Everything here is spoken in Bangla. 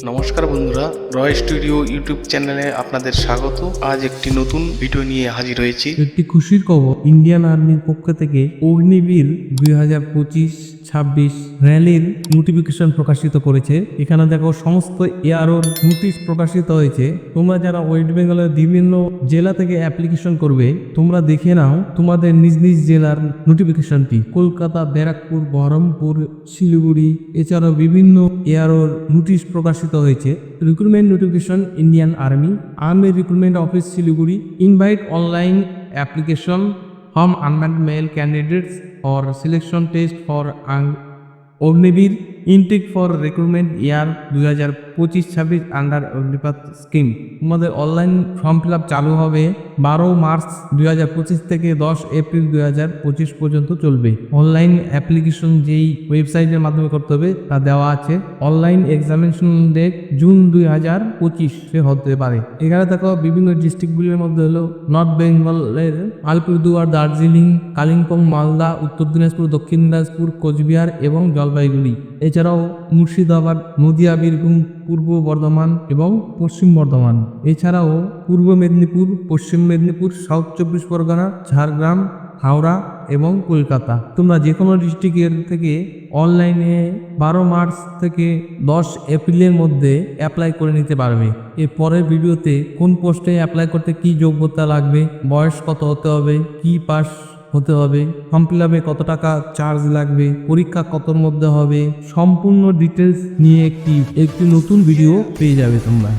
নমস্কার বন্ধুরা, রয় স্টুডিও ইউটিউব চ্যানেলে আপনাদের স্বাগত। আজ একটি নতুন ভিডিও নিয়ে হাজির হয়েছি। একটি খুশির খবর, ইন্ডিয়ান আর্মির পক্ষ থেকে অগ্নিবীর 2025-26 র্যালির নোটিফিকেশন প্রকাশিত করেছে। এখানে দেখো সমস্ত এআরওর নোটিশ প্রকাশিত হয়েছে। তোমরা যারা ওয়েস্ট বেঙ্গলের বিভিন্ন জেলা থেকে অ্যাপ্লিকেশন করবে, তোমরা দেখে নাও তোমাদের নিজ নিজ জেলার নোটিফিকেশনটি। কলকাতা, ব্যারাকপুর, বহরমপুর, শিলিগুড়ি এছাড়াও বিভিন্ন এআরওর নোটিশ প্রকাশিত হয়েছে। Recruitment notification, Indian army recruitment office, Siliguri. Invite online application from unmarried male candidates or selection test for Agniveer intake for recruitment year 2025-26 under Agnipath scheme. তোমাদের অনলাইন ফর্ম ফিল আপ চালু হবে 12 মার্চ 2025 থেকে 10 এপ্রিল 2025 পর্যন্ত চলবে। অনলাইন অ্যাপ্লিকেশন যেই ওয়েবসাইটের মাধ্যমে করতে হবে তা দেওয়া আছে। অনলাইন এক্সামিনেশন ডেট জুন 2025 হতে পারে। এখানে দেখো বিভিন্ন ডিস্ট্রিক্টগুলির মধ্যে হলো নর্থ বেঙ্গলের আলিপুরদুয়ার, দার্জিলিং, কালিম্পং, মালদা, উত্তর দিনাজপুর, দক্ষিণ দিনাজপুর, কোচবিহার এবং জলপাইগুড়ি। এছাড়াও মুর্শিদাবাদ, নদিয়া, বীরভূম, পূর্ব বর্ধমান এবং পশ্চিম বর্ধমান। এছাড়াও পূর্ব মেদিনীপুর, পশ্চিম মেদিনীপুর, সাউথ 24 পরগনা, ঝাড়গ্রাম, হাওড়া এবং কলকাতা। তোমরা যে কোনো ডিস্ট্রিক্টের থেকে অনলাইনে 12 মার্চ থেকে 10 এপ্রিলের মধ্যে অ্যাপ্লাই করে নিতে পারবে। এর পরের ভিডিওতে কোন পোস্টে অ্যাপ্লাই করতে কি যোগ্যতা লাগবে, বয়স কত হতে হবে, কি পাস হতে হবে, ফর্ম ফিল আপে কত টাকা চার্জ লাগবে, পরীক্ষা কতর মধ্যে হবে, সম্পূর্ণ ডিটেলস নিয়ে একটি নতুন ভিডিও পেয়ে যাবে তোমরা।